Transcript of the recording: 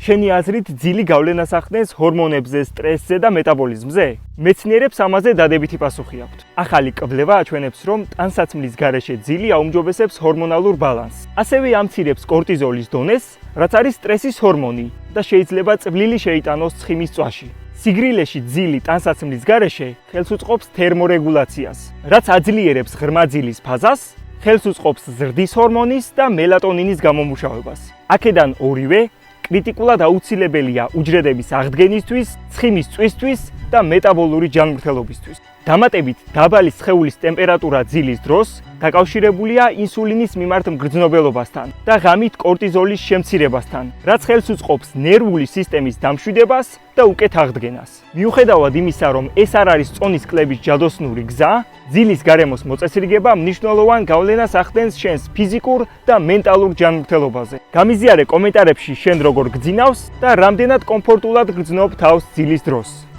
შენი აზრით ძილი გავლენას ახდენს ჰორმონებზე, სტრესზე და მეტაბოლიზმზე? მეცნიერებს ამაზე დადებითი პასუხი აქვთ. ახალი კვლევა აჩვენებს, რომ ტანსაცმლის გარეშე ძილი აუმჯობესებს ჰორმონალურ ბალანსს. ასევე ამცირებს კორტიზოლის დონეს, რაც არის სტრესის ჰორმონი და შეიძლება წვლილი შეიტანოს ცხიმის წვაში. სიგრილეში ძილი ტანსაცმლის გარეშე ხელს უწყობს თერმორეგულაციას, რაც აძლიერებს ღრმა ძილის ფაზას, ხელს უწყობს ზრდის ჰორმონის და მელატონინის გამომუშავებას. აქედან ორივე კრიტიკულად აუცილებელია უჯრედების აღდგენისთვის, ცხიმის წვისთვის და მეტაბოლური ჯანმრთელობისთვის. დამატებით, დაბალი სხეულის ტემპერატურა ძილის დროს დაკავშირებულია ინსულინის მიმართ მგრძნობელობასთან და ღამით კორტიზოლის შემცირებასთან, რაც ხელს უწყობს ნერვული სისტემის დამშვიდებას და უკეთ აღდგენას. მიუხედავად იმისა, რომ ეს არ არის წონის კლების ჯადოსნური გზა, ძილის გარემოს მოწესრიგება მნიშვნელოვან გავლენას ახდენს შენს ფიზიკურ და მენტალურ ჯანმრთელობაზე. გამიზიარე კომენტარებში შენ როგორ გძინავს და რამდენად კომფორტულად გრძნობ თავს ძილის დროს.